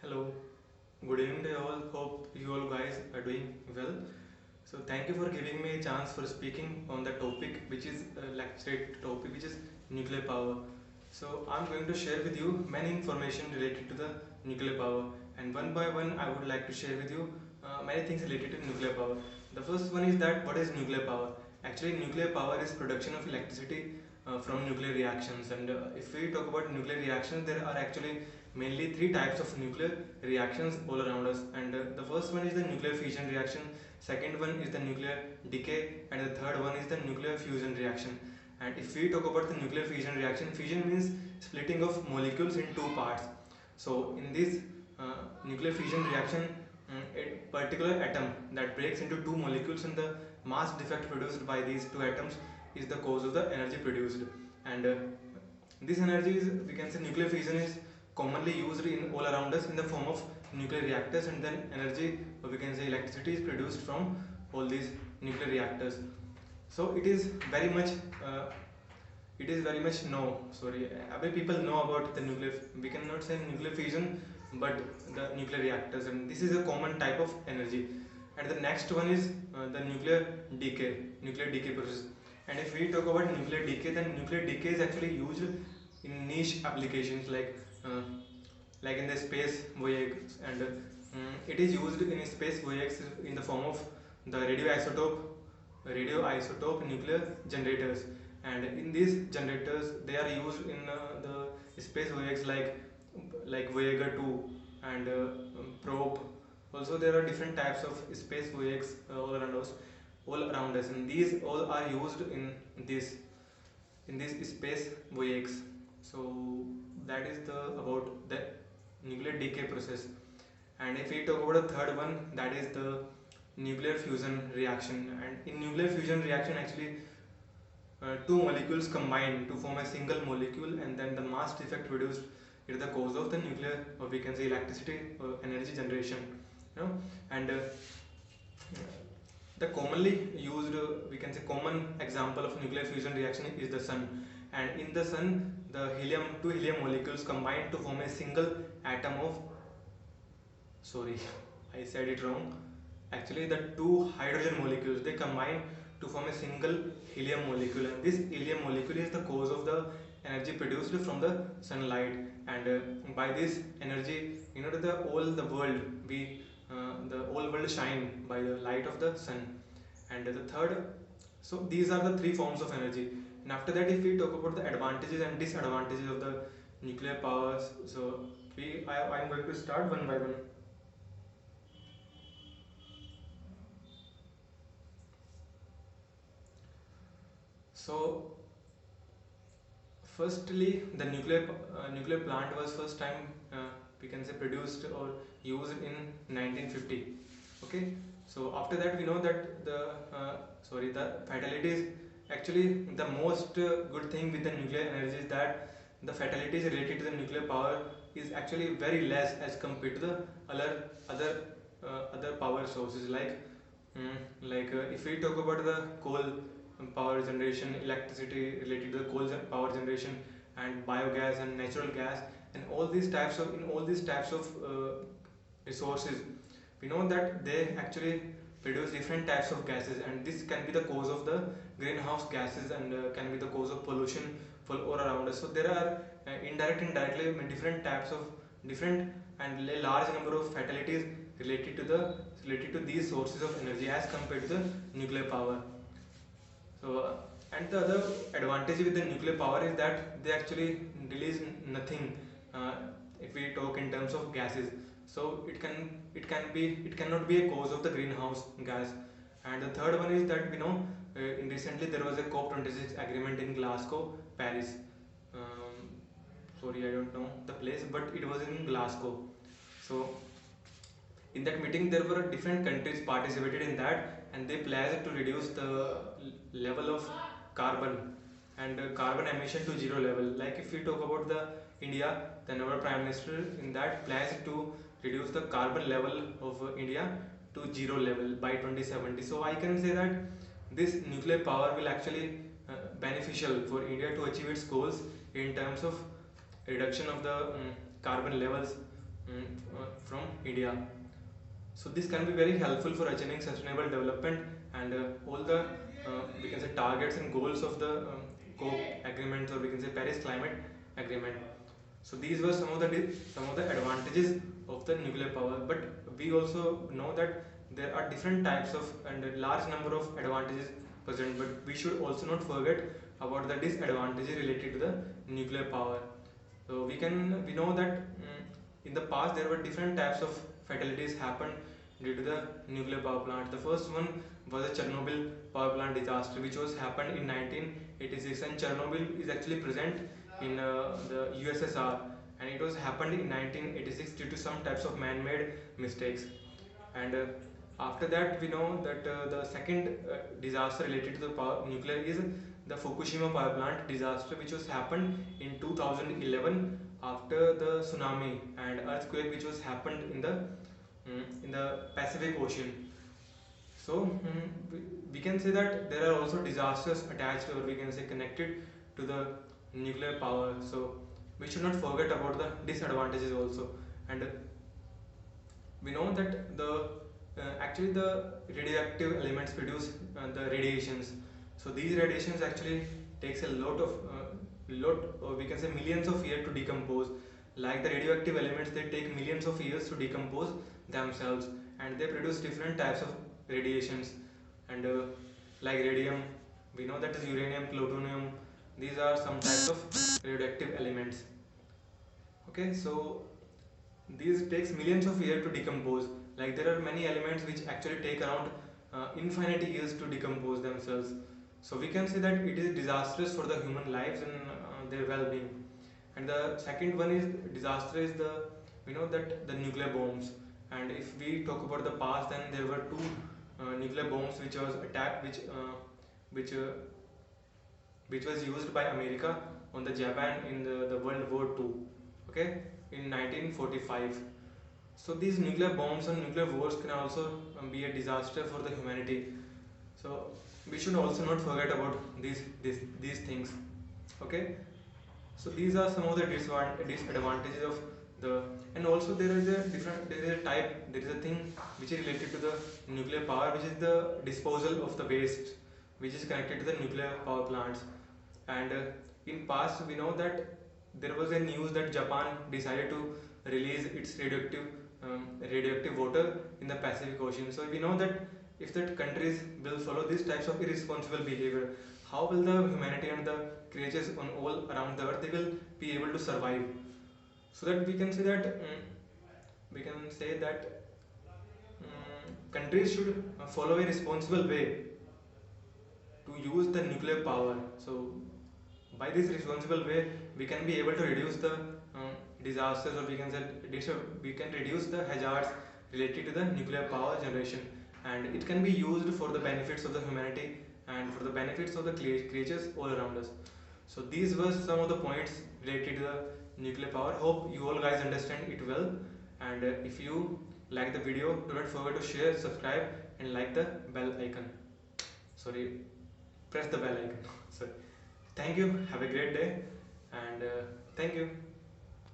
Hello, good evening to you all. Hope you all guys are doing well. So thank you for giving me a chance for speaking on the topic, which is lecture topic, which is nuclear power. So I'm going to share with you many information related to the nuclear power, and one by one I would like to share with you many things related to nuclear power. The first one is that what is nuclear power? Actually, nuclear power is production of electricity from nuclear reactions, and if we talk about nuclear reactions, there are actually mainly three types of nuclear reactions all around us, and the first one is the nuclear fission reaction, second one is the nuclear decay, and the third one is the nuclear fusion reaction. And if we talk about the nuclear fission reaction, fission means splitting of molecules in two parts. So in this nuclear fission reaction, a particular atom that breaks into two molecules, and the mass defect produced by these two atoms is the cause of the energy produced. And this energy is, we can say, nuclear fission is commonly used in all around us in the form of nuclear reactors, and then energy, or we can say electricity, is produced from all these nuclear reactors. So uh, it is very much no sorry every people know about the nuclear, we cannot say nuclear fission, but the nuclear reactors, and this is a common type of energy. And the next one is the nuclear decay process. And if we talk about nuclear decay, then nuclear decay is actually used in niche applications uh, like in the space voyages, and it is used in space voyages in the form of the radioisotope nuclear generators. And in these generators they are used in the space voyages like Voyager 2 and probe. Also there are different types of space voyages all around us, and these all are used this in this space voyages. So that is the about the nuclear decay process. And if we talk about the third one, that is the nuclear fusion reaction. And in nuclear fusion reaction, actually two molecules combine to form a single molecule, and then the mass defect produced is the cause of the nuclear, or we can say electricity or energy generation, you know. And the commonly used, we can say common example of nuclear fusion reaction is the sun. And in the sun, the two helium molecules combine to form a single atom of, sorry, I said it wrong. Actually the two hydrogen molecules, they combine to form a single helium molecule, and this helium molecule is the cause of the energy produced from the sunlight. And by this energy, the all the world we the whole world shine by the light of the sun. And the third, so these are the three forms of energy. And after that, if we talk about the advantages and disadvantages of the nuclear powers, so I'm going to start one by one. So firstly, the nuclear plant was first time, we can say, produced or used in 1950. Okay, so after that we know that the fatalities, actually the most good thing with the nuclear energy is that the fatalities related to the nuclear power is actually very less as compared to the other power sources if we talk about the coal power generation, electricity related to the coal power generation, and biogas and natural gas, and all these types of resources, we know that they actually produce different types of gases, and this can be the cause of the greenhouse gases, and can be the cause of pollution for all around us. So there are indirect and directly different types of different and a large number of fatalities related to these sources of energy as compared to the nuclear power. So, and the other advantage with the nuclear power is that they actually release nothing. Uh, if we talk in terms of gases, so it cannot be a cause of the greenhouse gas. And the third one is that in recently there was a COP26 agreement in Glasgow, Paris. Um, Sorry, I don't know the place, but it was in Glasgow. So in that meeting there were different countries participated in that, and they pledged to reduce the level of carbon and carbon emission to zero level. Like if we talk about the India, then our prime minister in that pledged to reduce the carbon level of India to zero level by 2070. So I can say that this nuclear power will actually beneficial for India to achieve its goals in terms of reduction of the carbon levels from India. So this can be very helpful for achieving sustainable development and all the we can say targets and goals of the COP agreement, or we can say Paris Climate Agreement. So these were some of the advantages of the nuclear power. But we also know that there are different types of and a large number of advantages present. But we should also not forget about the disadvantages related to the nuclear power. So we know that in the past there were different types of fatalities happened due to the nuclear power plant. The first one was the Chernobyl power plant disaster, which was happened in 1986, and Chernobyl is actually present in the USSR, and it was happened in 1986 due to some types of man-made mistakes. And after that, we know that the second disaster related to the nuclear is the Fukushima power plant disaster, which was happened in 2011 after the tsunami and earthquake which was happened in the Pacific Ocean. So we can say that there are also disasters attached, or we can say connected to the nuclear power. So we should not forget about the disadvantages also. And we know that the actually the radioactive elements produce the radiations. So these radiations actually takes a lot, or we can say millions of years to decompose. Like the radioactive elements, they take millions of years to decompose themselves, and they produce different types of radiations. And like radium, we know that is uranium, plutonium. These are some types of radioactive elements. Okay, so these takes millions of years to decompose. Like there are many elements which actually take around infinite years to decompose themselves. So we can say that it is disastrous for the human lives and their well-being. And the second one is disaster is the, we know that the nuclear bombs. And if we talk about the past, then there were two nuclear bombs which was attacked, which which was used by America on the Japan in the World War II. Okay, in 1945. So these nuclear bombs and nuclear wars can also be a disaster for the humanity. So we should also not forget about these things. Okay. So these are some of the disadvantages of the, and also there is a type, there is a thing which is related to the nuclear power, which is the disposal of the waste, which is connected to the nuclear power plants. And in past we know that there was a news that Japan decided to release its radioactive water in the Pacific Ocean. So we know that if that countries will follow these types of irresponsible behavior, how will the humanity and the creatures on all around the earth, they will be able to survive? So that we can say that countries should follow a responsible way to use the nuclear power. So by this responsible way, we can be able to reduce the disasters, or we can say we can reduce the hazards related to the nuclear power generation, and it can be used for the benefits of the humanity and for the benefits of the creatures all around us. So these were some of the points related to the nuclear power. Hope you all guys understand it well. And if you like the video, do not forget to share, subscribe, and like the bell icon. Sorry, press the bell icon. Sorry. Thank you. Have a great day, and thank you.